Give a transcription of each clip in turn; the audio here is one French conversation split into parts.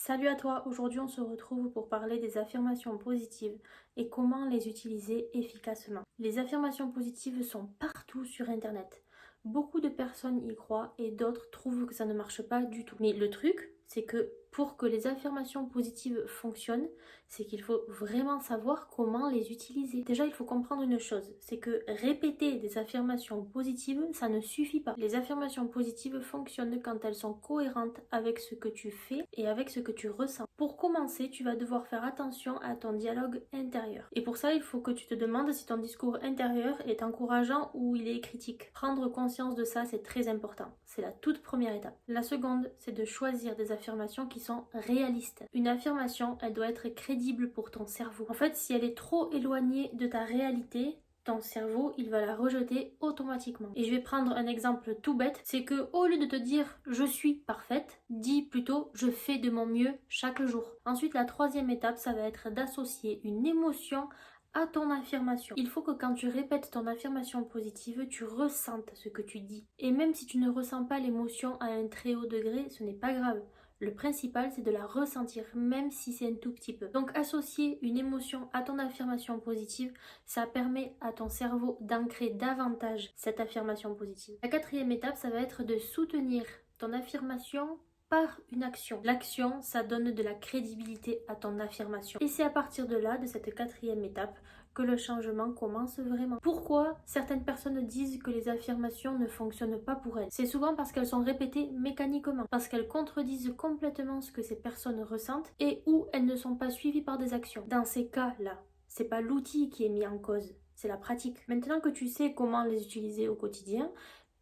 Salut à toi, aujourd'hui on se retrouve pour parler des affirmations positives et comment les utiliser efficacement. Les affirmations positives sont partout sur internet. Beaucoup de personnes y croient et d'autres trouvent que ça ne marche pas du tout. Mais le truc, c'est que pour que les affirmations positives fonctionnent, c'est qu'il faut vraiment savoir comment les utiliser. Déjà, il faut comprendre une chose, c'est que répéter des affirmations positives, ça ne suffit pas. Les affirmations positives fonctionnent quand elles sont cohérentes avec ce que tu fais et avec ce que tu ressens. Pour commencer, tu vas devoir faire attention à ton dialogue intérieur. Et pour ça, il faut que tu te demandes si ton discours intérieur est encourageant ou il est critique. Prendre conscience de ça, c'est très important. C'est la toute première étape. La seconde, c'est de choisir des affirmations qui sont réalistes. Une affirmation, elle doit être crédible pour ton cerveau. En fait, si elle est trop éloignée de ta réalité, ton cerveau, il va la rejeter automatiquement. Et je vais prendre un exemple tout bête, c'est que au lieu de te dire je suis parfaite, dis plutôt je fais de mon mieux chaque jour. Ensuite, la troisième étape, ça va être d'associer une émotion à ton affirmation. Il faut que quand tu répètes ton affirmation positive, tu ressentes ce que tu dis. Et même si tu ne ressens pas l'émotion à un très haut degré, ce n'est pas grave. Le principal, c'est de la ressentir, même si c'est un tout petit peu. Donc, associer une émotion à ton affirmation positive, ça permet à ton cerveau d'ancrer davantage cette affirmation positive. La quatrième étape, ça va être de soutenir ton affirmation par une action. L'action, ça donne de la crédibilité à ton affirmation. Et c'est à partir de là, de cette quatrième étape, que le changement commence vraiment. Pourquoi certaines personnes disent que les affirmations ne fonctionnent pas pour elles? C'est souvent parce qu'elles sont répétées mécaniquement, parce qu'elles contredisent complètement ce que ces personnes ressentent et ou elles ne sont pas suivies par des actions. Dans ces cas-là, c'est pas l'outil qui est mis en cause, c'est la pratique. Maintenant que tu sais comment les utiliser au quotidien,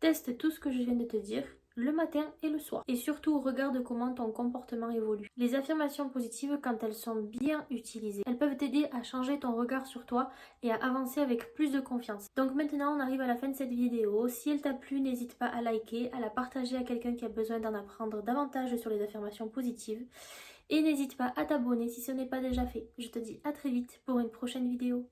teste tout ce que je viens de te dire le matin et le soir. Et surtout, regarde comment ton comportement évolue. Les affirmations positives, quand elles sont bien utilisées, elles peuvent t'aider à changer ton regard sur toi et à avancer avec plus de confiance. Donc maintenant, on arrive à la fin de cette vidéo. Si elle t'a plu, n'hésite pas à liker, à la partager à quelqu'un qui a besoin d'en apprendre davantage sur les affirmations positives. Et n'hésite pas à t'abonner si ce n'est pas déjà fait. Je te dis à très vite pour une prochaine vidéo.